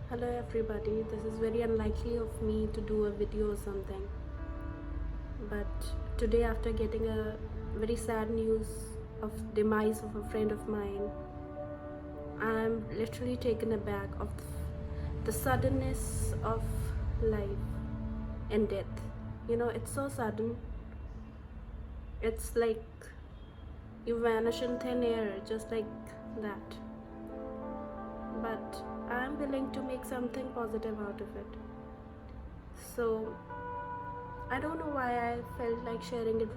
Hello everybody, this is very unlikely of me to do a video or something, but today after getting a very sad news of demise of a friend of mine, I am literally taken aback of the suddenness of life and death. It's so sudden. It's like you vanish in thin air just like that. But I'm willing to make something positive out of it. So I don't know why I felt like sharing it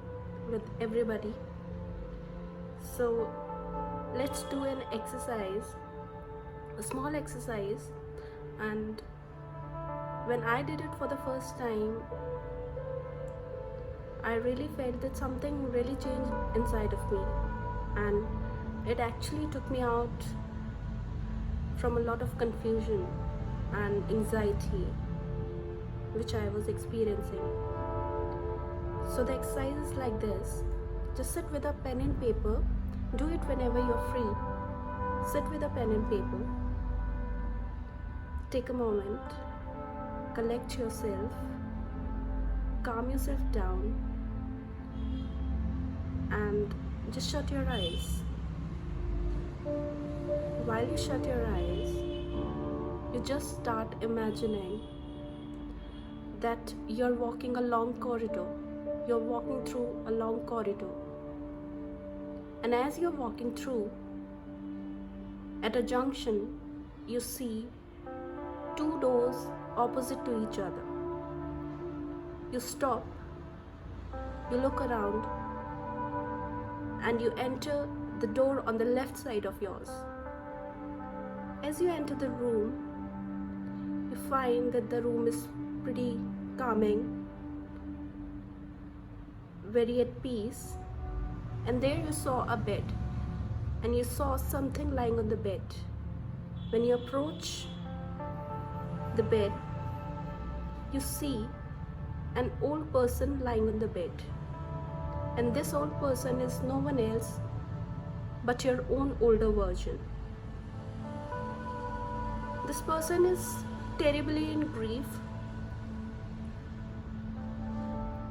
with everybody. So let's do an exercise, a small exercise. And when I did it for the first time, I really felt that something really changed inside of me, and it actually took me out from a lot of confusion and anxiety which I was experiencing. So the exercise is like this. Just sit with a pen and paper. Do it whenever you're free. Sit with a pen and paper. Take a moment. Collect yourself. Calm yourself down. And just shut your eyes. While you shut your eyes, you just start imagining that you're walking a long corridor. You're walking through a long corridor. And as you're walking through, at a junction, you see two doors opposite to each other. You stop, you look around, and you enter the door on the left side of yours. As you enter the room, you find that the room is pretty calming, very at peace, and there you saw a bed, and you saw something lying on the bed. When you approach the bed, you see an old person lying on the bed, and this old person is no one else but your own older version. This person is terribly in grief,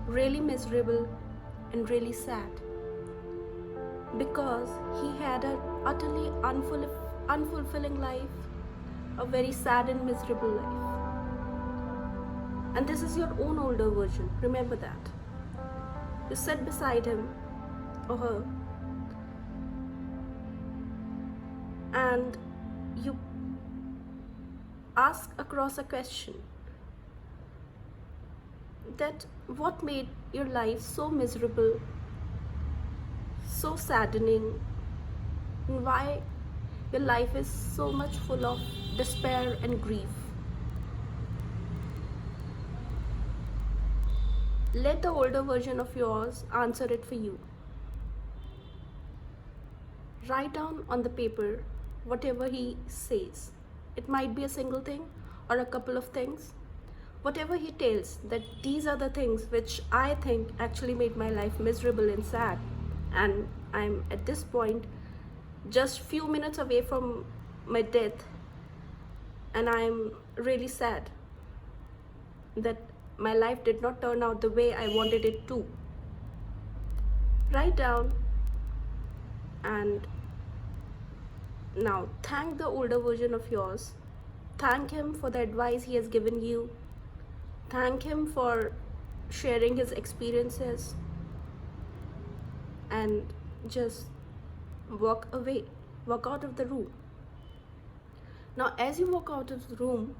really miserable and really sad, because he had an utterly unfulfilling life, a very sad and miserable life. And this is your own older version, remember that. You sit beside him or her, and you ask across a question that what made your life so miserable, so saddening, and why your life is so much full of despair and grief. Let the older version of yours answer it for you. Write down on the paper whatever he says. It might be a single thing or a couple of things. Whatever he tells, that these are the things which I think actually made my life miserable and sad, and I'm at this point just few minutes away from my death, and I'm really sad that my life did not turn out the way I wanted it to. Write down, and now thank the older version of yours. Thank him for the advice he has given you. Thank him for sharing his experiences, and just walk away, walk out of the room. Now as you walk out of the room,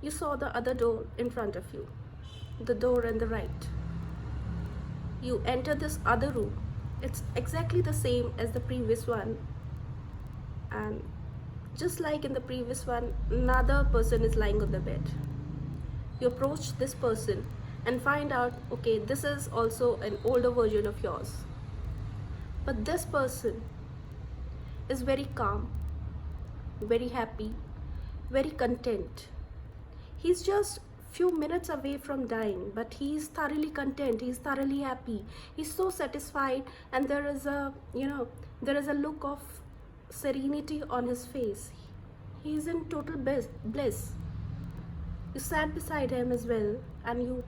you saw the other door in front of you, the door on the right. You enter this other room. It's exactly the same as the previous one, and just like in the previous one, another person is lying on the bed. You approach this person and find out, okay, this is also an older version of yours. But this person is very calm, very happy, very content. He's just few minutes away from dying, but he's thoroughly content, he's thoroughly happy, he's so satisfied, and there is a look of serenity on his face. he is in total bliss. You sat beside him as well and you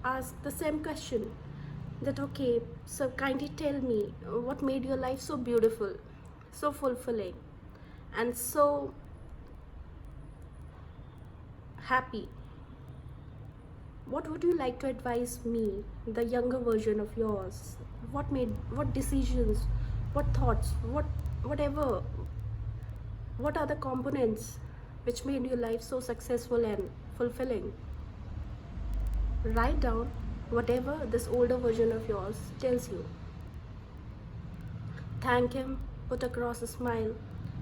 asked the same question, that okay, so kindly tell me what made your life so beautiful, so fulfilling, and so happy. What would you like to advise me, the younger version of yours? What decisions, what thoughts, whatever, what are the components which made your life so successful and fulfilling? Write down whatever this older version of yours tells you. Thank him, put across a smile,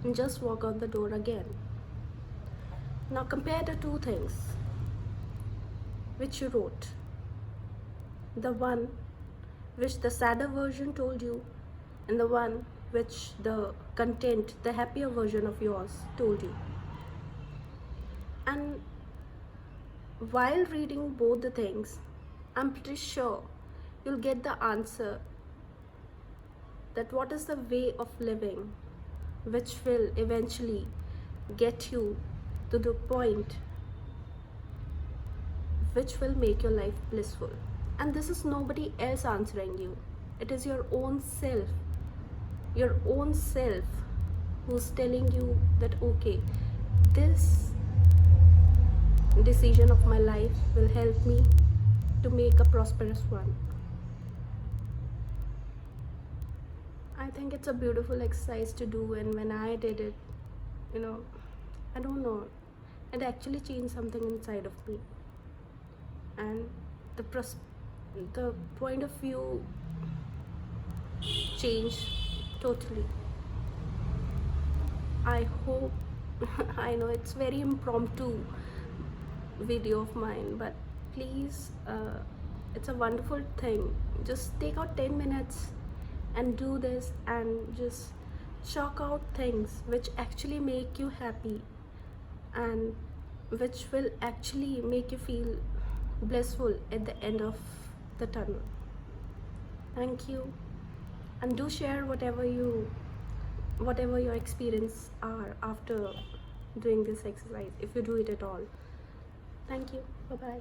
and just walk out the door again. Now compare the two things which you wrote. The one which the sadder version told you, and the one which the content, the happier version of yours told you. And while reading both the things, I'm pretty sure you'll get the answer that what is the way of living which will eventually get you to the point which will make your life blissful. And this is nobody else answering you. It is your own self who's telling you that okay, this decision of my life will help me to make a prosperous one. I think it's a beautiful exercise to do, and when I did it, I don't know, it actually changed something inside of me, and the point of view changed totally. I hope I know it's very impromptu video of mine, but please, it's a wonderful thing. Just take out 10 minutes and do this, and just chalk out things which actually make you happy and which will actually make you feel blissful at the end of the tunnel. Thank you, and do share whatever your experience are after doing this exercise, if you do it at all. Thank you. Bye bye.